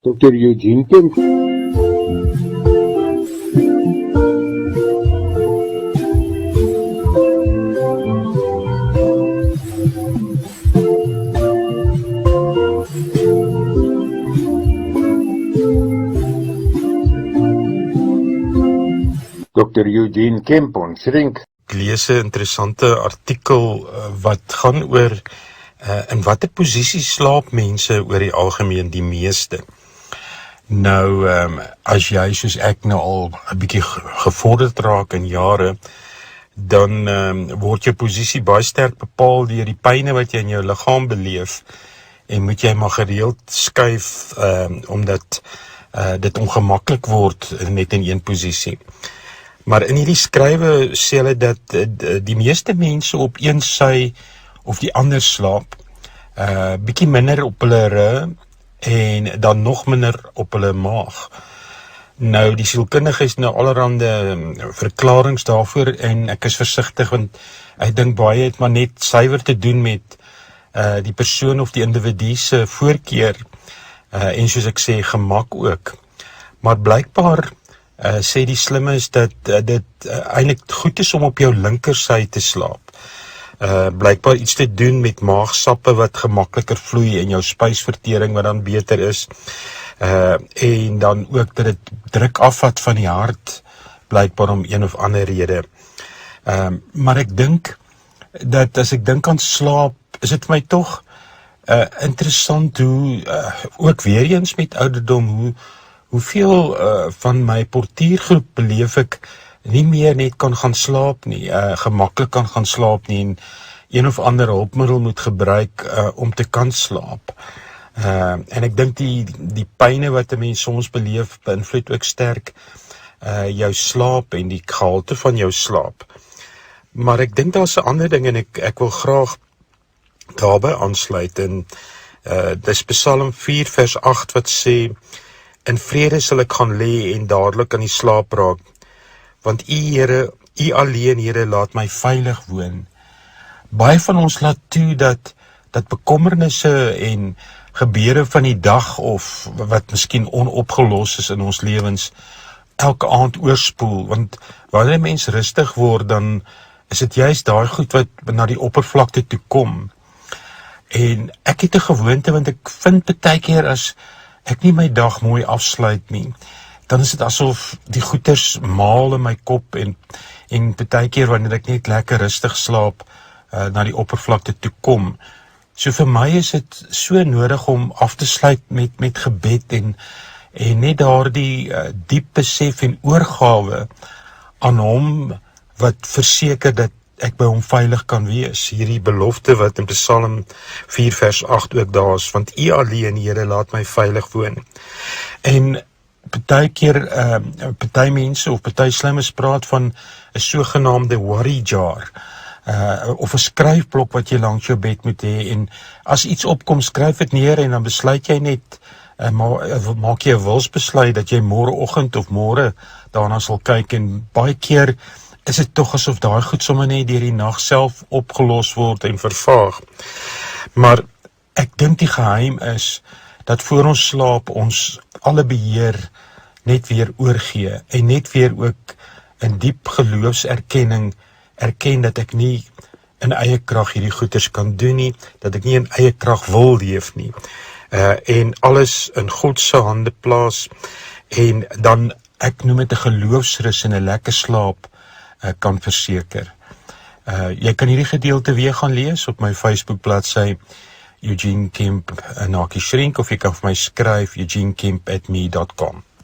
Dr. Eugene Kemp. Dr. Eugene Kemp, ons shrink. Ek lees 'n interessante artikel wat gaan oor in watter posisie slaap mense oor die algemeen die meeste. Nou, as jy soos ek nou al 'n bietjie gevorderd raak in jare, dan word jou posisie baie sterk bepaal deur die pyne wat jy in jou liggaam beleef en moet jy maar gereeld skuif omdat dit ongemaklik word net in een posisie. Maar in hierdie skrywe sê hulle dat die meeste mense op een sy of die ander slaap, bietjie minder op hulle rug en dan nog minder op hulle maag. Nou, die sielkundige is nou allerhande verklarings daarvoor en ek is versigtig want ek dink baie het maar net suiwer te doen met die persoon of die individu se voorkeur en soos ek sê, gemak ook. Maar blykbaar sê die slimmes dat dit eintlik goed is om op jou linkersy te slaap. Blykbaar iets te doen met maagsappe wat gemakliker vloei en jou spysvertering wat dan beter is. En dan ook dat dit druk afvat van die hart, blykbaar om een of ander rede. Maar ek dink dat as ek dink aan slaap, is dit vir my tog interessant hoe, ook weer eens met ouderdom, hoeveel van my portiergroep beleef ek nie meer net kan gaan slaap nie, gemaklik kan gaan slaap nie en een of ander hulpmiddel moet gebruik om te kan slaap. En ek dink die pyne wat 'n mens soms beleef, beïnvloed ook sterk jou slaap en die gehalte van jou slaap. Maar ek dink daar's 'n ander ding en ek wil graag daarby aansluit en dis Psalm 4 vers 8 wat sê: in vrede sal ek gaan lê en dadelik aan die slaap raak, want U Here, U alleen Here, laat my veilig woon. Baie van ons laat toe dat bekommernisse en gebeure van die dag of wat miskien onopgelos is in ons lewens elke aand oorspoel, want wanneer 'n mens rustig word, dan is dit juist daai goed wat na die oppervlakte toe kom. En ek het 'n gewoonte, want ek vind baie keer as ek nie my dag mooi afsluit nie, dan is dit asof die goeters maal in my kop en baie keer wanneer ek net lekker rustig slaap, na die oppervlakte toe kom. So vir my is dit so nodig om af te sluit met gebed en net daardie diep besef en oorgawe aan hom wat verseker dat ek by hom veilig kan wees. Hierdie belofte wat in Psalm 4 vers 8 ook daar is, want U alleen, Here, laat my veilig woon. En baie keer, baie mense of baie slimmes praat van 'n sogenaamde worry jar, of 'n skryfblok wat jy langs jou bed moet hê, en as iets opkom, skryf dit neer en dan besluit jy net, maak jy 'n wilsbesluit dat jy môreoggend of môre daarna sal kyk, en baie keer is dit tog asof daai goed sommer net deur die nag self opgelos word en vervaag. Maar ek dink die geheim is dat voor ons slaap ons alle beheer net weer oorgee en net weer ook in diep geloofserkenning erken dat ek nie in eie krag hierdie goeders kan doen nie, dat ek nie in eie krag wil leef nie. En alles in God se hande plaas en dan, ek noem dit 'n geloofsrus en 'n lekker slaap kan verseker. Jy kan hierdie gedeelte weer gaan lees op my Facebook bladsy Eugene Kemp /shrink, of jy kan vir my skryf eugenekemp@me.com.